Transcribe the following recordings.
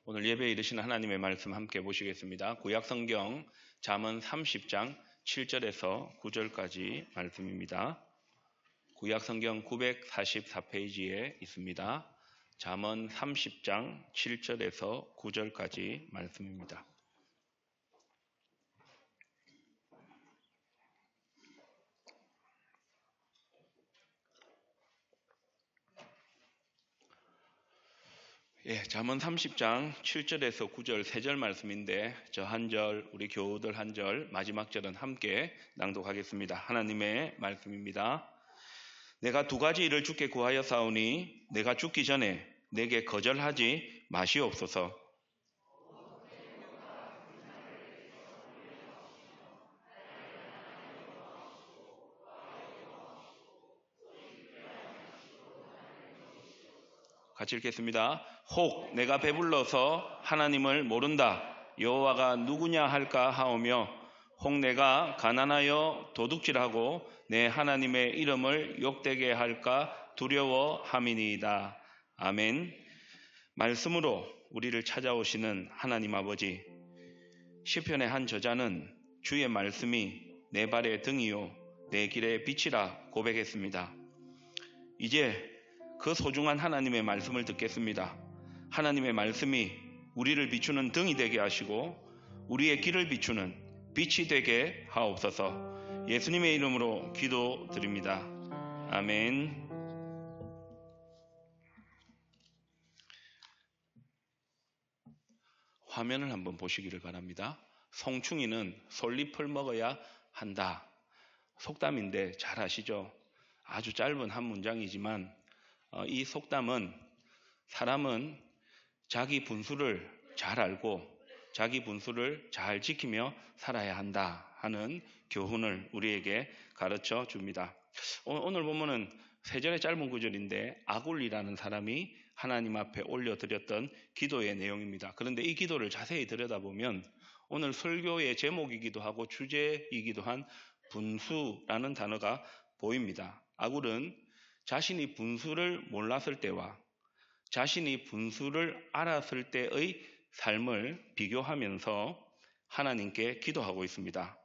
오늘 예배에 이르신 하나님의 말씀 함께 보시겠습니다. 구약성경 잠언 30장 7절에서 9절까지 말씀입니다. 구약성경 944페이지에 있습니다. 잠언 30장 7절에서 9절까지 말씀입니다. 잠언 30장 7절에서 9절 3절 말씀인데 저 한 절, 우리 교우들 한 절, 마지막 절은 함께 낭독하겠습니다. 하나님의 말씀입니다. 내가 두 가지 일을 주께 구하였사오니 내가 죽기 전에 내게 거절하지 마시옵소서. 같이 읽겠습니다. 혹 내가 배불러서 하나님을 모른다. 여호와가 누구냐 할까 하오며 혹 내가 가난하여 도둑질하고 내 하나님의 이름을 욕되게 할까 두려워함이니이다. 아멘. 말씀으로 우리를 찾아오시는 하나님 아버지, 시편의 한 저자는 주의 말씀이 내 발의 등이요 내 길의 빛이라 고백했습니다. 이제 그 소중한 하나님의 말씀을 듣겠습니다. 하나님의 말씀이 우리를 비추는 등이 되게 하시고 우리의 길을 비추는 빛이 되게 하옵소서. 예수님의 이름으로 기도드립니다. 아멘. 화면을 한번 보시기를 바랍니다. 송충이는 솔잎을 먹어야 한다. 속담인데 잘 아시죠? 아주 짧은 한 문장이지만 이 속담은 사람은 자기 분수를 잘 알고 자기 분수를 잘 지키며 살아야 한다 하는 교훈을 우리에게 가르쳐 줍니다. 오늘 보면은 3절의 짧은 구절인데 아굴리라는 사람이 하나님 앞에 올려드렸던 기도의 내용입니다. 그런데 이 기도를 자세히 들여다보면 오늘 설교의 제목이기도 하고 주제이기도 한 분수라는 단어가 보입니다. 아굴은 자신이 분수를 몰랐을 때와 자신이 분수를 알았을 때의 삶을 비교하면서 하나님께 기도하고 있습니다.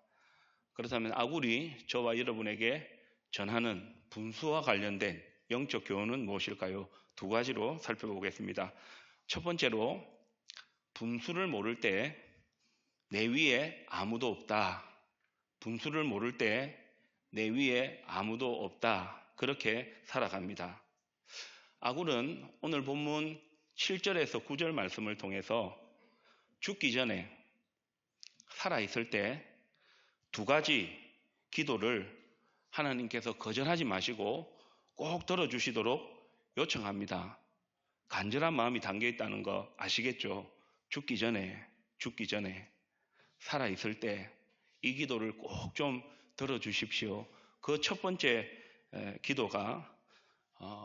그렇다면 아굴이 저와 여러분에게 전하는 분수와 관련된 영적 교훈은 무엇일까요? 두 가지로 살펴보겠습니다. 첫 번째로, 분수를 모를 때 내 위에 아무도 없다. 분수를 모를 때 내 위에 아무도 없다. 그렇게 살아갑니다. 아굴은 오늘 본문 7절에서 9절 말씀을 통해서 죽기 전에 살아있을 때 두 가지 기도를 하나님께서 거절하지 마시고 꼭 들어주시도록 요청합니다. 간절한 마음이 담겨 있다는 거 아시겠죠? 죽기 전에 살아있을 때 이 기도를 꼭 좀 들어주십시오. 그 첫 번째 기도가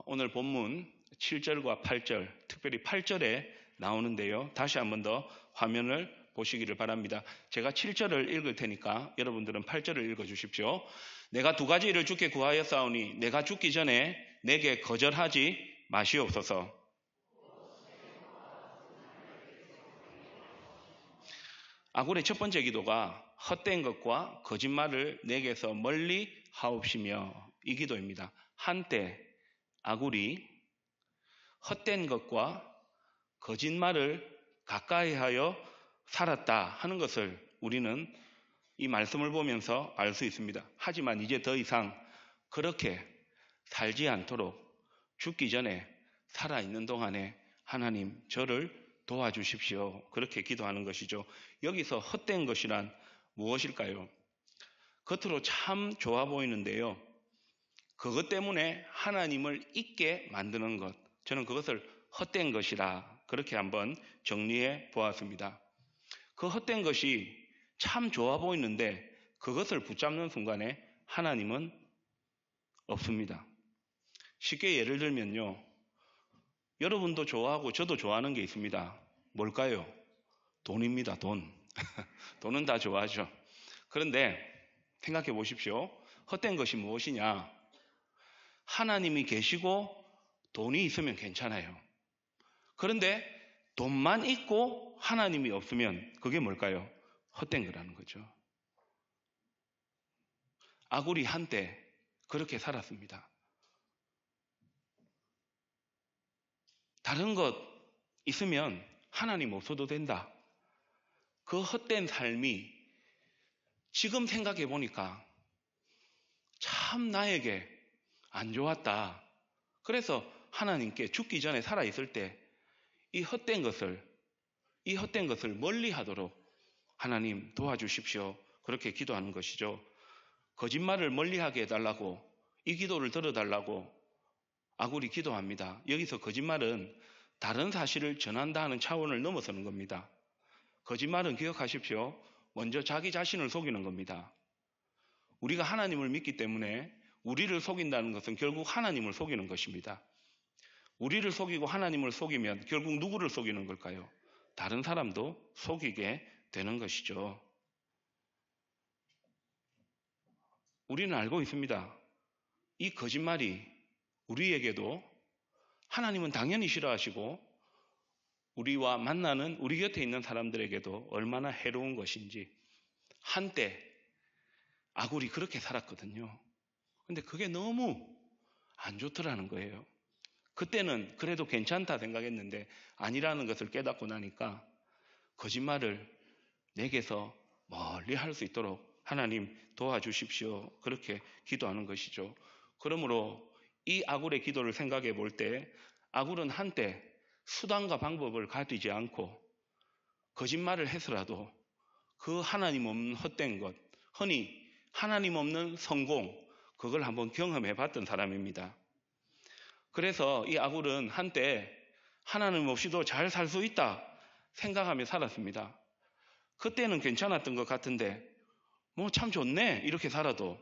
오늘 본문 7절과 8절, 특별히 8절에 나오는데요. 다시 한 번 더 화면을 보시기를 바랍니다. 제가 7절을 읽을 테니까 여러분들은 8절을 읽어주십시오. 내가 두 가지 일을 주께 구하였사오니 내가 죽기 전에 내게 거절하지 마시옵소서. 아굴의 첫 번째 기도가 헛된 것과 거짓말을 내게서 멀리 하옵시며, 이 기도입니다. 한때 아굴이 헛된 것과 거짓말을 가까이하여 살았다 하는 것을 우리는 이 말씀을 보면서 알 수 있습니다. 하지만 이제 더 이상 그렇게 살지 않도록 죽기 전에 살아있는 동안에 하나님 저를 도와주십시오. 그렇게 기도하는 것이죠. 여기서 헛된 것이란 무엇일까요? 겉으로 참 좋아 보이는데요. 그것 때문에 하나님을 잊게 만드는 것, 저는 그것을 헛된 것이라 그렇게 한번 정리해 보았습니다. 그 헛된 것이 참 좋아 보이는데 그것을 붙잡는 순간에 하나님은 없습니다. 쉽게 예를 들면요, 여러분도 좋아하고 저도 좋아하는 게 있습니다. 뭘까요? 돈입니다. 돈. 돈은 다 좋아하죠. 그런데 생각해 보십시오. 헛된 것이 무엇이냐? 하나님이 계시고 돈이 있으면 괜찮아요. 그런데 돈만 있고 하나님이 없으면 그게 뭘까요? 헛된 거라는 거죠. 아굴이 한때 그렇게 살았습니다. 다른 것 있으면 하나님 없어도 된다. 그 헛된 삶이 지금 생각해 보니까 참 나에게 안 좋았다. 그래서 하나님께 죽기 전에 살아있을 때 이 헛된 것을 멀리 하도록 하나님 도와주십시오. 그렇게 기도하는 것이죠. 거짓말을 멀리하게 해달라고, 이 기도를 들어달라고 아굴이 기도합니다. 여기서 거짓말은 다른 사실을 전한다 하는 차원을 넘어서는 겁니다. 거짓말은 기억하십시오. 먼저 자기 자신을 속이는 겁니다. 우리가 하나님을 믿기 때문에 우리를 속인다는 것은 결국 하나님을 속이는 것입니다. 우리를 속이고 하나님을 속이면 결국 누구를 속이는 걸까요? 다른 사람도 속이게 되는 것이죠. 우리는 알고 있습니다. 이 거짓말이 우리에게도 하나님은 당연히 싫어하시고 우리와 만나는 우리 곁에 있는 사람들에게도 얼마나 해로운 것인지 한때 아굴이 그렇게 살았거든요. 근데 그게 너무 안 좋더라는 거예요. 그때는 그래도 괜찮다 생각했는데 아니라는 것을 깨닫고 나니까 거짓말을 내게서 멀리 할 수 있도록 하나님 도와주십시오. 그렇게 기도하는 것이죠. 그러므로 이 아굴의 기도를 생각해 볼 때 아굴은 한때 수단과 방법을 가리지 않고 거짓말을 해서라도 그 하나님 없는 헛된 것, 흔히 하나님 없는 성공, 그걸 한번 경험해 봤던 사람입니다. 그래서 이 아굴은 한때 하나님 없이도 잘 살 수 있다 생각하며 살았습니다. 그때는 괜찮았던 것 같은데 뭐 참 좋네 이렇게 살아도.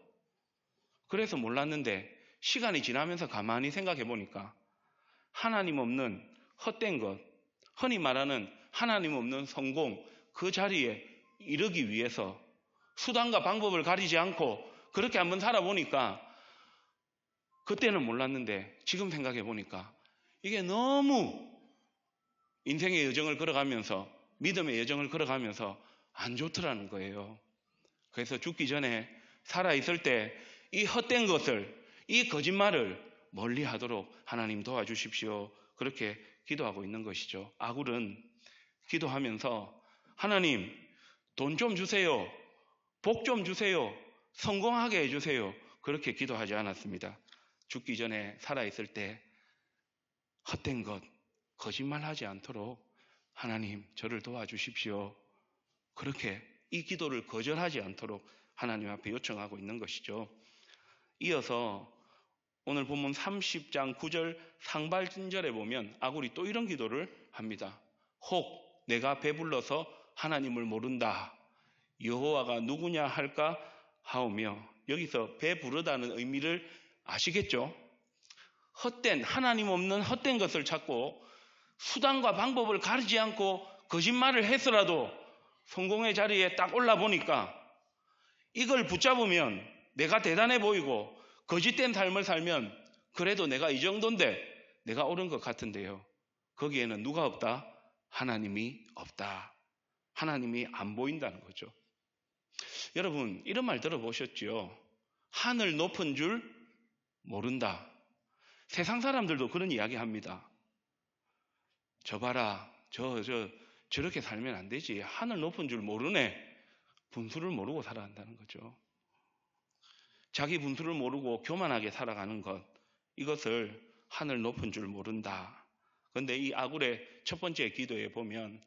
그래서 몰랐는데 시간이 지나면서 가만히 생각해 보니까 하나님 없는 헛된 것, 흔히 말하는 하나님 없는 성공, 그 자리에 이르기 위해서 수단과 방법을 가리지 않고 그렇게 한번 살아보니까 그때는 몰랐는데 지금 생각해 보니까 이게 너무 인생의 여정을 걸어가면서 믿음의 여정을 걸어가면서 안 좋더라는 거예요. 그래서 죽기 전에 살아있을 때 이 헛된 것을, 이 거짓말을 멀리 하도록 하나님 도와주십시오. 그렇게 기도하고 있는 것이죠. 아굴은 기도하면서 하나님 돈 좀 주세요. 복 좀 주세요. 성공하게 해주세요. 그렇게 기도하지 않았습니다. 죽기 전에 살아있을 때 헛된 것, 거짓말하지 않도록 하나님 저를 도와주십시오. 그렇게 이 기도를 거절하지 않도록 하나님 앞에 요청하고 있는 것이죠. 이어서 오늘 본문 30장 9절 상발진절에 보면 아굴이 또 이런 기도를 합니다. 혹 내가 배불러서 하나님을 모른다. 여호와가 누구냐 할까 하오며, 여기서 배부르다는 의미를 아시겠죠? 헛된, 하나님 없는 헛된 것을 찾고 수단과 방법을 가리지 않고 거짓말을 해서라도 성공의 자리에 딱 올라보니까 이걸 붙잡으면 내가 대단해 보이고 거짓된 삶을 살면 그래도 내가 이 정도인데 내가 옳은 것 같은데요. 거기에는 누가 없다? 하나님이 없다. 하나님이 안 보인다는 거죠. 여러분 이런 말 들어보셨죠? 하늘 높은 줄 모른다. 세상 사람들도 그런 이야기 합니다. 저 봐라, 저렇게 살면 안 되지. 하늘 높은 줄 모르네. 분수를 모르고 살아간다는 거죠. 자기 분수를 모르고 교만하게 살아가는 것, 이것을 하늘 높은 줄 모른다. 그런데 이 아굴의 첫 번째 기도에 보면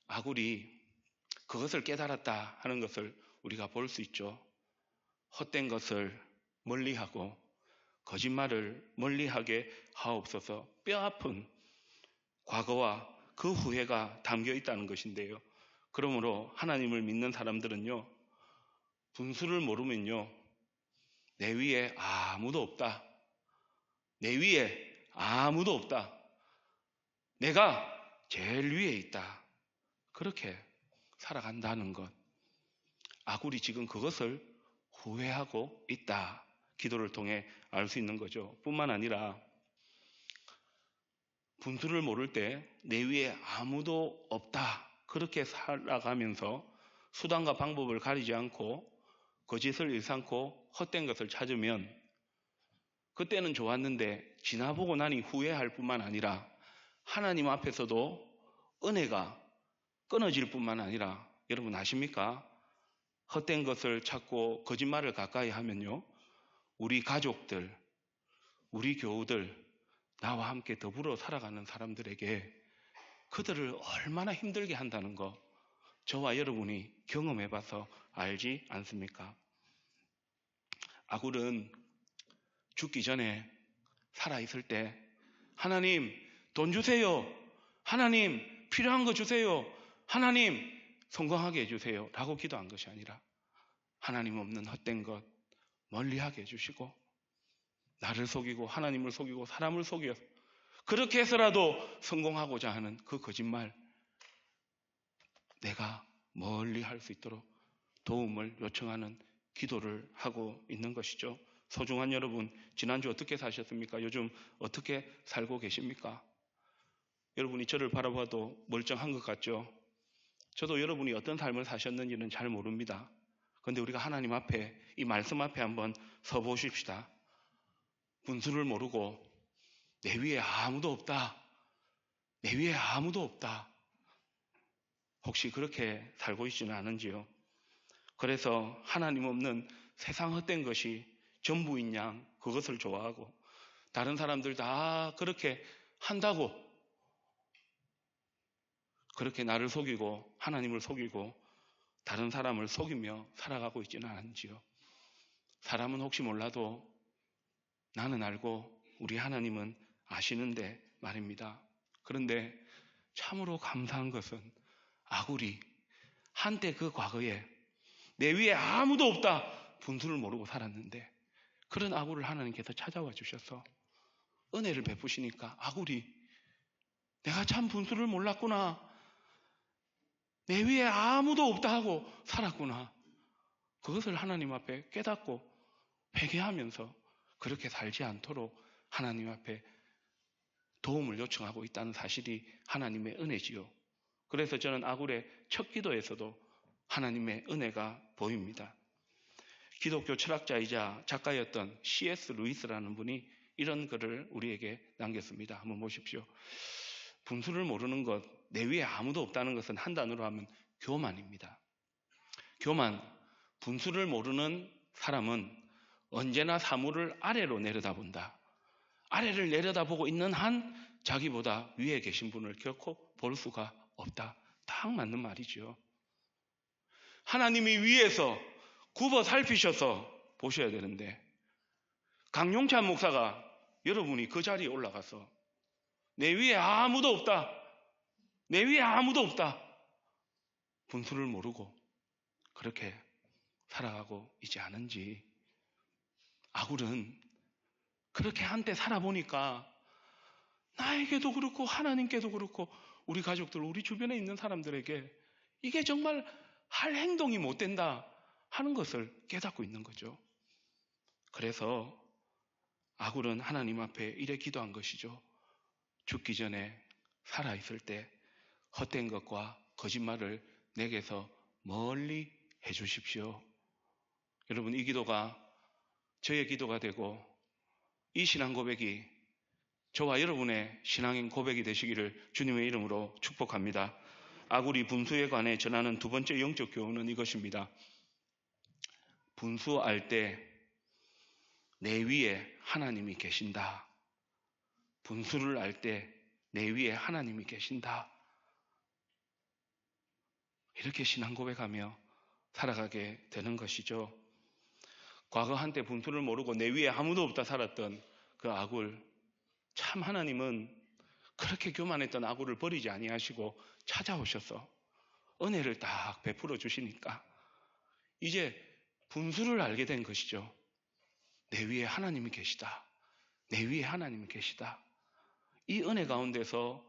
아굴이 그것을 깨달았다 하는 것을 우리가 볼 수 있죠. 헛된 것을 멀리하고 거짓말을 멀리하게 하옵소서. 뼈아픈 과거와 그 후회가 담겨 있다는 것인데요. 그러므로 하나님을 믿는 사람들은요, 분수를 모르면요, 내 위에 아무도 없다. 내 위에 아무도 없다. 내가 제일 위에 있다. 그렇게 살아간다는 것. 아굴이 지금 그것을 후회하고 있다. 기도를 통해 알 수 있는 거죠. 뿐만 아니라 분수를 모를 때 내 위에 아무도 없다. 그렇게 살아가면서 수단과 방법을 가리지 않고 거짓을 일삼고 헛된 것을 찾으면 그때는 좋았는데 지나보고 나니 후회할 뿐만 아니라 하나님 앞에서도 은혜가 끊어질 뿐만 아니라 여러분 아십니까? 헛된 것을 찾고 거짓말을 가까이 하면요. 우리 가족들, 우리 교우들, 나와 함께 더불어 살아가는 사람들에게 그들을 얼마나 힘들게 한다는 거 저와 여러분이 경험해봐서 알지 않습니까? 아굴은 죽기 전에 살아있을 때 하나님 돈 주세요. 하나님 필요한 거 주세요. 하나님 성공하게 해주세요. 라고 기도한 것이 아니라 하나님 없는 헛된 것 멀리하게 해주시고 나를 속이고 하나님을 속이고 사람을 속여 그렇게 해서라도 성공하고자 하는 그 거짓말 내가 멀리 할 수 있도록 도움을 요청하는 기도를 하고 있는 것이죠. 소중한 여러분, 지난주 어떻게 사셨습니까? 요즘 어떻게 살고 계십니까? 여러분이 저를 바라봐도 멀쩡한 것 같죠? 저도 여러분이 어떤 삶을 사셨는지는 잘 모릅니다. 그런데 우리가 하나님 앞에 이 말씀 앞에 한번 서 보십시다. 분수를 모르고 내 위에 아무도 없다. 내 위에 아무도 없다. 혹시 그렇게 살고 있지는 않은지요? 그래서 하나님 없는 세상 헛된 것이 전부인 양 그것을 좋아하고 다른 사람들 다 그렇게 한다고 그렇게 나를 속이고 하나님을 속이고 다른 사람을 속이며 살아가고 있지는 않은지요? 사람은 혹시 몰라도 나는 알고 우리 하나님은 아시는데 말입니다. 그런데 참으로 감사한 것은 아굴이 한때 그 과거에 내 위에 아무도 없다 분수를 모르고 살았는데 그런 아굴을 하나님께서 찾아와 주셔서 은혜를 베푸시니까 아굴이 내가 참 분수를 몰랐구나. 내 위에 아무도 없다 하고 살았구나. 그것을 하나님 앞에 깨닫고 회개하면서 그렇게 살지 않도록 하나님 앞에 도움을 요청하고 있다는 사실이 하나님의 은혜지요. 그래서 저는 아굴의 첫 기도에서도 하나님의 은혜가 보입니다. 기독교 철학자이자 작가였던 C.S. 루이스라는 분이 이런 글을 우리에게 남겼습니다. 한번 보십시오. 분수를 모르는 것, 내 위에 아무도 없다는 것은 한 단어로 하면 교만입니다. 교만, 분수를 모르는 사람은 언제나 사물을 아래로 내려다본다. 아래를 내려다보고 있는 한 자기보다 위에 계신 분을 결코 볼 수가 없다. 딱 맞는 말이죠. 하나님이 위에서 굽어 살피셔서 보셔야 되는데 강용찬 목사가 여러분이 그 자리에 올라가서 내 위에 아무도 없다. 내 위에 아무도 없다. 분수를 모르고 그렇게 살아가고 있지 않은지 아굴은 그렇게 한때 살아보니까 나에게도 그렇고 하나님께도 그렇고 우리 가족들, 우리 주변에 있는 사람들에게 이게 정말 할 행동이 못 된다 하는 것을 깨닫고 있는 거죠. 그래서 아굴은 하나님 앞에 이래 기도한 것이죠. 죽기 전에 살아있을 때 헛된 것과 거짓말을 내게서 멀리 해주십시오. 여러분 이 기도가 저의 기도가 되고 이 신앙 고백이 저와 여러분의 신앙인 고백이 되시기를 주님의 이름으로 축복합니다. 아굴이 분수에 관해 전하는 두 번째 영적 교훈은 이것입니다. 분수할 때 내 위에 하나님이 계신다. 분수를 알 때 내 위에 하나님이 계신다. 이렇게 신앙 고백하며 살아가게 되는 것이죠. 과거 한때 분수를 모르고 내 위에 아무도 없다 살았던 그 아굴, 참 하나님은 그렇게 교만했던 아굴을 버리지 아니하시고 찾아오셔서 은혜를 딱 베풀어 주시니까 이제 분수를 알게 된 것이죠. 내 위에 하나님이 계시다. 내 위에 하나님이 계시다. 이 은혜 가운데서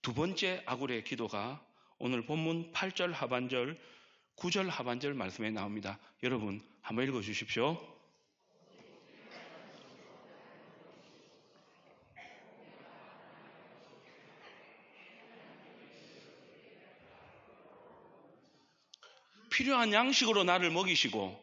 두 번째 아굴의 기도가 오늘 본문 8절 하반절, 9절 하반절 말씀에 나옵니다. 여러분 한번 읽어주십시오. 필요한 양식으로 나를 먹이시고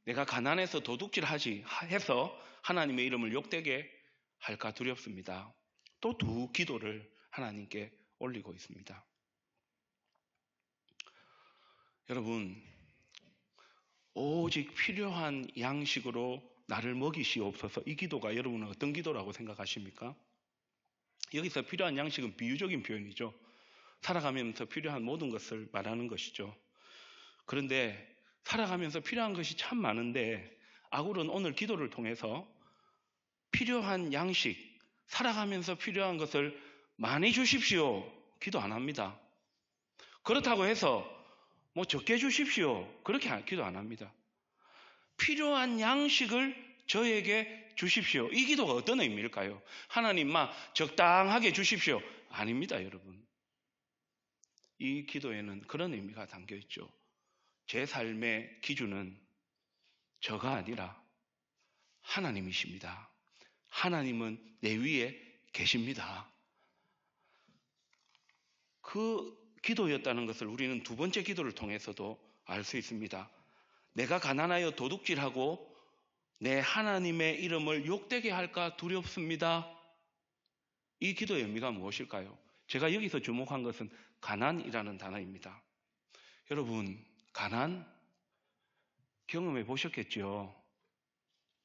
내가 가난해서 도둑질하지 해서 하나님의 이름을 욕되게 할까 두렵습니다. 또 두 기도를 하나님께 올리고 있습니다. 여러분, 오직 필요한 양식으로 나를 먹이시옵소서. 이 기도가 여러분은 어떤 기도라고 생각하십니까? 여기서 필요한 양식은 비유적인 표현이죠. 살아가면서 필요한 모든 것을 말하는 것이죠. 그런데 살아가면서 필요한 것이 참 많은데 아굴은 오늘 기도를 통해서 필요한 양식, 살아가면서 필요한 것을 많이 주십시오. 기도 안 합니다. 그렇다고 해서 뭐 적게 주십시오. 그렇게 기도 안 합니다. 필요한 양식을 저에게 주십시오. 이 기도가 어떤 의미일까요? 하나님 적당하게 주십시오. 아닙니다, 여러분. 이 기도에는 그런 의미가 담겨 있죠. 제 삶의 기준은 저가 아니라 하나님이십니다. 하나님은 내 위에 계십니다. 그 기도였다는 것을 우리는 두 번째 기도를 통해서도 알 수 있습니다. 내가 가난하여 도둑질하고 내 하나님의 이름을 욕되게 할까 두렵습니다. 이 기도의 의미가 무엇일까요? 제가 여기서 주목한 것은 가난이라는 단어입니다. 여러분, 가난 경험해 보셨겠죠?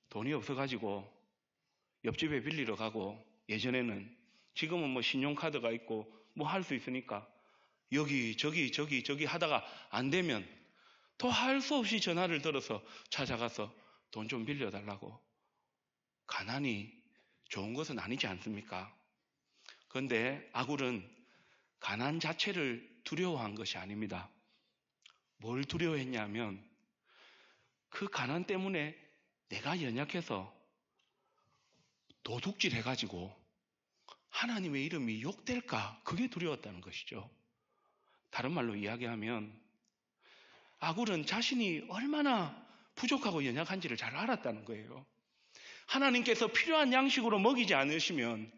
돈이 없어가지고 옆집에 빌리러 가고, 예전에는, 지금은 뭐 신용카드가 있고 뭐 할 수 있으니까 여기 저기 하다가 안 되면 또 할 수 없이 전화를 들어서 찾아가서 돈 좀 빌려달라고. 가난이 좋은 것은 아니지 않습니까? 그런데 아굴은 가난 자체를 두려워한 것이 아닙니다. 뭘 두려워했냐면 그 가난 때문에 내가 연약해서 도둑질 해가지고 하나님의 이름이 욕될까? 그게 두려웠다는 것이죠. 다른 말로 이야기하면 아굴은 자신이 얼마나 부족하고 연약한지를 잘 알았다는 거예요. 하나님께서 필요한 양식으로 먹이지 않으시면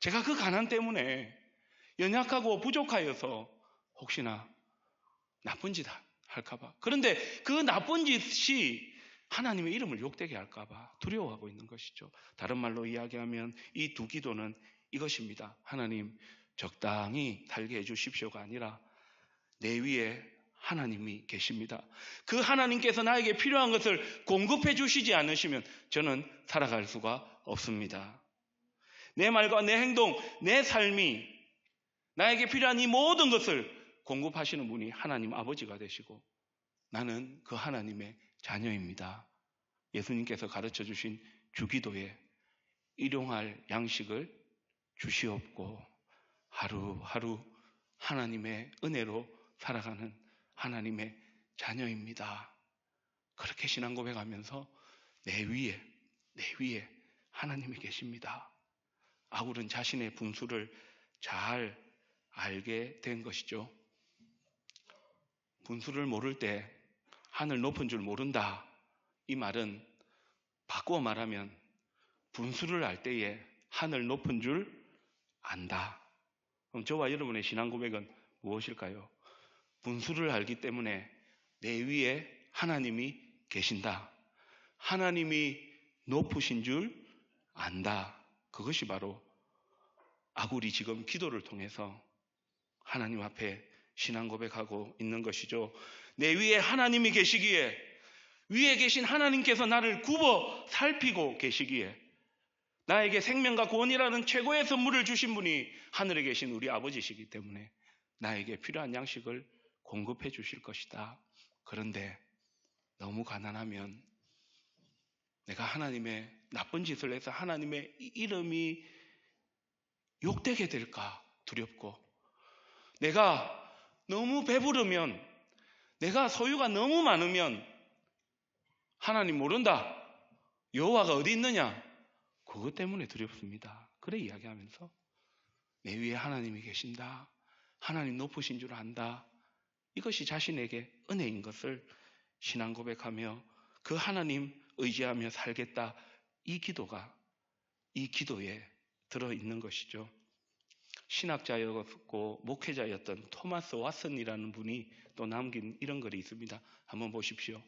제가 그 가난 때문에 연약하고 부족하여서 혹시나 나쁜 짓 할까봐. 그런데 그 나쁜 짓이 하나님의 이름을 욕되게 할까봐 두려워하고 있는 것이죠. 다른 말로 이야기하면 이 두 기도는 이것입니다. 하나님, 적당히 살게 해주십시오가 아니라 내 위에 하나님이 계십니다. 그 하나님께서 나에게 필요한 것을 공급해 주시지 않으시면 저는 살아갈 수가 없습니다. 내 말과 내 행동, 내 삶이 나에게 필요한 이 모든 것을 공급하시는 분이 하나님 아버지가 되시고 나는 그 하나님의 자녀입니다. 예수님께서 가르쳐 주신 주기도에 일용할 양식을 주시옵고 하루하루 하나님의 은혜로 살아가는 하나님의 자녀입니다. 그렇게 신앙 고백하면서 내 위에 하나님이 계십니다. 아굴은 자신의 분수를 잘 알게 된 것이죠. 분수를 모를 때 하늘 높은 줄 모른다. 이 말은 바꾸어 말하면 분수를 알 때에 하늘 높은 줄 안다. 그럼 저와 여러분의 신앙 고백은 무엇일까요? 분수를 알기 때문에 내 위에 하나님이 계신다. 하나님이 높으신 줄 안다. 그것이 바로 아굴이 지금 기도를 통해서 하나님 앞에 신앙 고백하고 있는 것이죠. 내 위에 하나님이 계시기에, 위에 계신 하나님께서 나를 굽어 살피고 계시기에, 나에게 생명과 구원이라는 최고의 선물을 주신 분이 하늘에 계신 우리 아버지시기 때문에 나에게 필요한 양식을 공급해 주실 것이다. 그런데 너무 가난하면 내가 하나님의 나쁜 짓을 해서 하나님의 이름이 욕되게 될까 두렵고, 내가 너무 배부르면, 내가 소유가 너무 많으면 하나님 모른다, 여호와가 어디 있느냐, 그것 때문에 두렵습니다. 그래 이야기하면서 내 위에 하나님이 계신다, 하나님 높으신 줄 안다, 이것이 자신에게 은혜인 것을 신앙 고백하며 그 하나님 의지하며 살겠다, 이 기도가 이 기도에 들어있는 것이죠. 신학자였고 목회자였던 토마스 왓슨이라는 분이 또 남긴 이런 글이 있습니다. 한번 보십시오.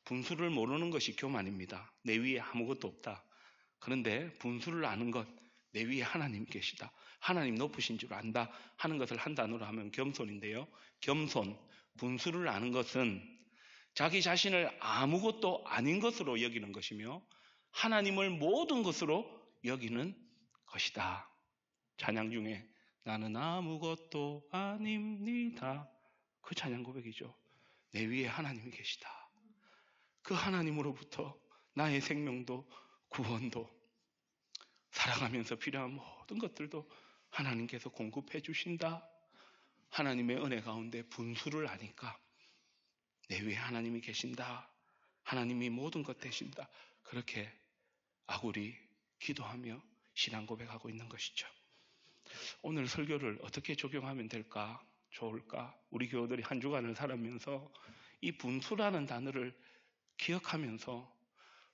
분수를 모르는 것이 교만입니다. 내 위에 아무것도 없다. 그런데 분수를 아는 것, 내 위에 하나님 계시다. 하나님 높으신 줄 안다 하는 것을 한 단어로 하면 겸손인데요. 겸손, 분수를 아는 것은 자기 자신을 아무것도 아닌 것으로 여기는 것이며 하나님을 모든 것으로 여기는 것이다. 찬양 중에 나는 아무것도 아닙니다. 그 찬양 고백이죠. 내 위에 하나님이 계시다. 그 하나님으로부터 나의 생명도 구원도 살아가면서 필요한 모든 것들도 하나님께서 공급해 주신다. 하나님의 은혜 가운데 분수를 아니까 내 위에 하나님이 계신다. 하나님이 모든 것 되신다. 그렇게 아굴이 기도하며 신앙 고백하고 있는 것이죠. 오늘 설교를 어떻게 적용하면 될까? 좋을까? 우리 교우들이 한 주간을 살아면서 이 분수라는 단어를 기억하면서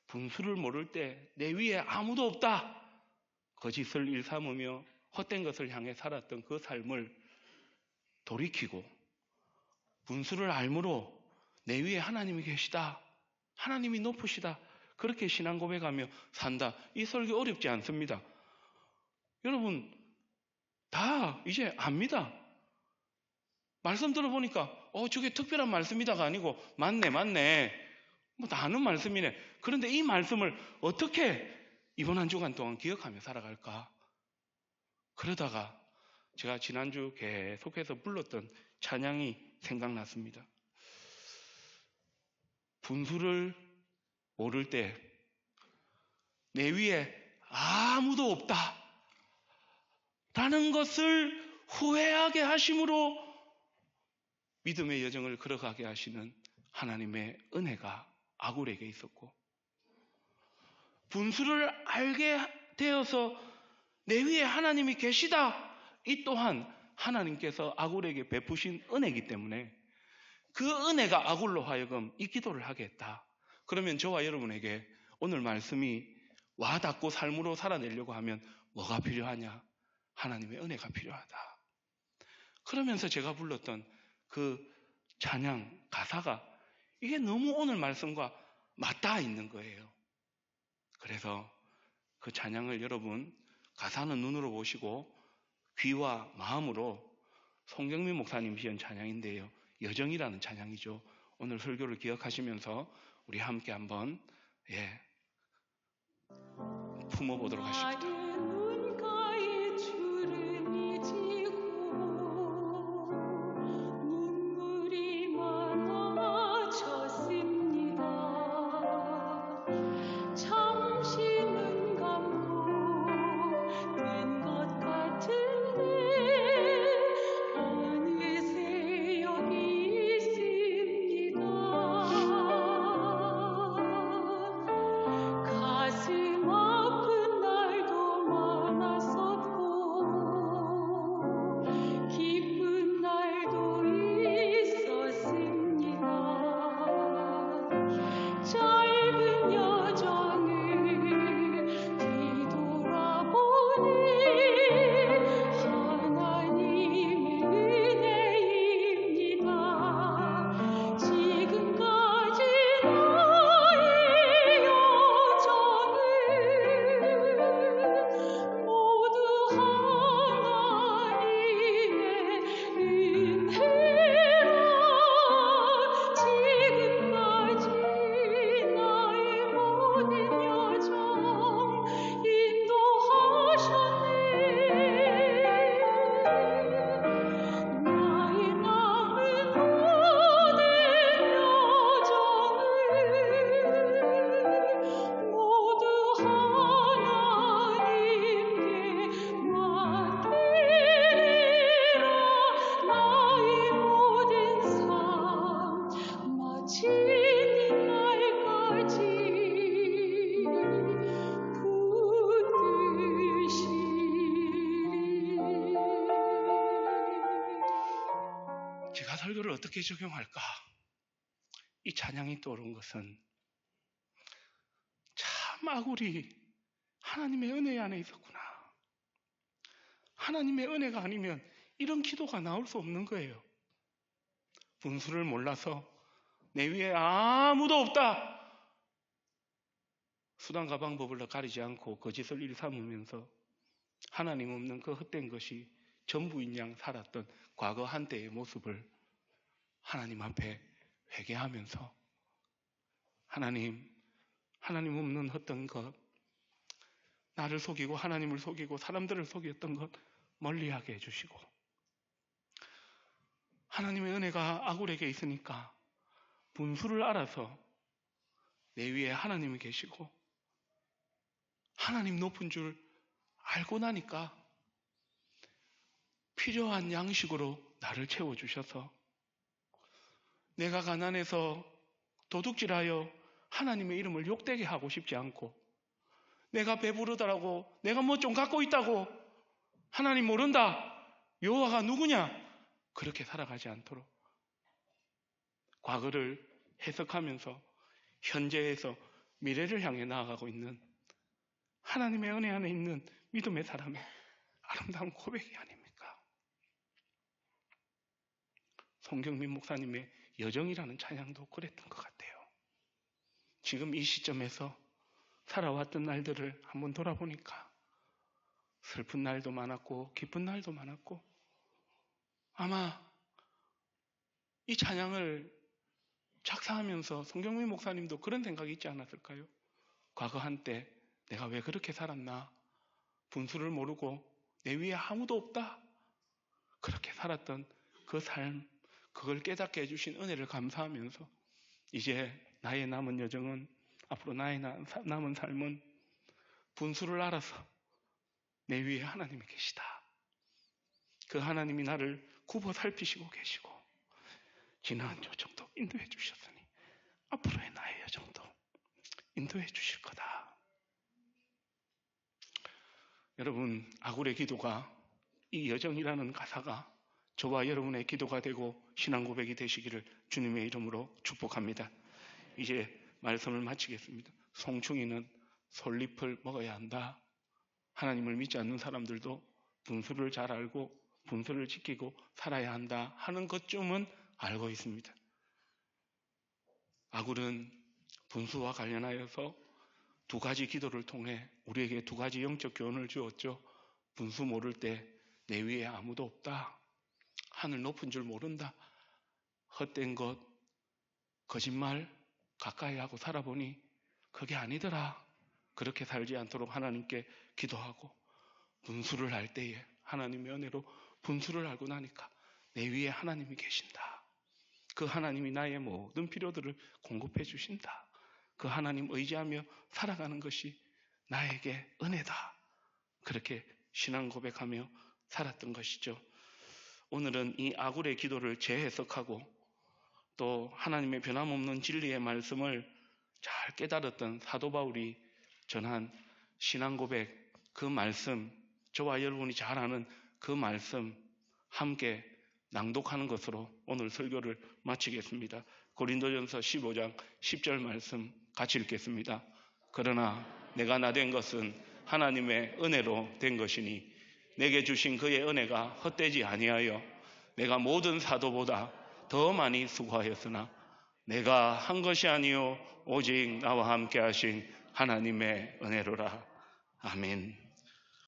분수를 모를 때 내 위에 아무도 없다. 거짓을 일삼으며 헛된 것을 향해 살았던 그 삶을 돌이키고 분수를 알므로 내 위에 하나님이 계시다. 하나님이 높으시다. 그렇게 신앙 고백하며 산다. 이 설교 어렵지 않습니다. 여러분 다 이제 압니다. 말씀 들어보니까 저게 특별한 말씀이다가 아니고 맞네. 뭐 다 아는 말씀이네. 그런데 이 말씀을 어떻게 이번 한 주간 동안 기억하며 살아갈까? 그러다가 제가 지난주 계속해서 불렀던 찬양이 생각났습니다. 분수를 모를 때 내 위에 아무도 없다 라는 것을 후회하게 하심으로 믿음의 여정을 걸어가게 하시는 하나님의 은혜가 아굴에게 있었고, 분수를 알게 되어서 내 위에 하나님이 계시다, 이 또한 하나님께서 아굴에게 베푸신 은혜이기 때문에 그 은혜가 아굴로 하여금 이 기도를 하게 했다. 그러면 저와 여러분에게 오늘 말씀이 와닿고 삶으로 살아내려고 하면 뭐가 필요하냐? 하나님의 은혜가 필요하다. 그러면서 제가 불렀던 그 찬양 가사가 이게 너무 오늘 말씀과 맞닿아 있는 거예요. 그래서 그 찬양을 여러분 가사는 눈으로 보시고 귀와 마음으로, 송경민 목사님 지은 찬양인데요, 여정이라는 찬양이죠. 오늘 설교를 기억하시면서 우리 함께 한번 품어보도록 하십니다. 제가 설교를 어떻게 적용할까? 이 찬양이 떠오른 것은 참 아굴이 하나님의 은혜 안에 있었구나. 하나님의 은혜가 아니면 이런 기도가 나올 수 없는 거예요. 분수를 몰라서 내 위에 아무도 없다. 수단과 방법을 가리지 않고 거짓을 일삼으면서 하나님 없는 그 헛된 것이 전부인 양 살았던 과거 한때의 모습을 하나님 앞에 회개하면서 하나님 없는 헛된 것, 나를 속이고 하나님을 속이고 사람들을 속였던 것 멀리하게 해주시고, 하나님의 은혜가 아굴에게 있으니까 분수를 알아서 내 위에 하나님이 계시고 하나님 높은 줄 알고 나니까 필요한 양식으로 나를 채워주셔서 내가 가난해서 도둑질하여 하나님의 이름을 욕되게 하고 싶지 않고, 내가 배부르다라고 내가 뭐 좀 갖고 있다고 하나님 모른다, 여호와가 누구냐, 그렇게 살아가지 않도록 과거를 해석하면서 현재에서 미래를 향해 나아가고 있는 하나님의 은혜 안에 있는 믿음의 사람의 아름다운 고백이 아닙니까? 송경민 목사님의 여정이라는 찬양도 그랬던 것 같아요. 지금 이 시점에서 살아왔던 날들을 한번 돌아보니까 슬픈 날도 많았고 기쁜 날도 많았고, 아마 이 찬양을 작사하면서 송경민 목사님도 그런 생각이 있지 않았을까요? 과거 한때 내가 왜 그렇게 살았나, 분수를 모르고 내 위에 아무도 없다, 그렇게 살았던 그 삶, 그걸 깨닫게 해주신 은혜를 감사하면서 이제 나의 남은 여정은, 앞으로 나의 남은 삶은 분수를 알아서 내 위에 하나님이 계시다, 그 하나님이 나를 굽어 살피시고 계시고 지난 여정도 인도해 주셨으니 앞으로의 나의 여정도 인도해 주실 거다. 여러분, 아굴의 기도가, 이 여정이라는 가사가 저와 여러분의 기도가 되고 신앙 고백이 되시기를 주님의 이름으로 축복합니다. 이제 말씀을 마치겠습니다. 송충이는 솔잎을 먹어야 한다. 하나님을 믿지 않는 사람들도 분수를 잘 알고 분수를 지키고 살아야 한다 하는 것쯤은 알고 있습니다. 아굴은 분수와 관련하여서 두 가지 기도를 통해 우리에게 두 가지 영적 교훈을 주었죠. 분수 모를 때 내 위에 아무도 없다, 하늘 높은 줄 모른다, 헛된 것, 거짓말 가까이 하고 살아보니 그게 아니더라, 그렇게 살지 않도록 하나님께 기도하고, 분수를 할 때에 하나님의 은혜로 분수를 알고 나니까 내 위에 하나님이 계신다, 그 하나님이 나의 모든 필요들을 공급해 주신다, 그 하나님 의지하며 살아가는 것이 나에게 은혜다, 그렇게 신앙 고백하며 살았던 것이죠. 오늘은 이 아굴의 기도를 재해석하고 또 하나님의 변함없는 진리의 말씀을 잘 깨달았던 사도 바울이 전한 신앙 고백, 그 말씀, 저와 여러분이 잘 아는 그 말씀 함께 낭독하는 것으로 오늘 설교를 마치겠습니다. 고린도전서 15장 10절 말씀 같이 읽겠습니다. 그러나 내가 나된 것은 하나님의 은혜로 된 것이니 내게 주신 그의 은혜가 헛되지 아니하여 내가 모든 사도보다 더 많이 수고하였으나 내가 한 것이 아니요 오직 나와 함께 하신 하나님의 은혜로라. 아멘.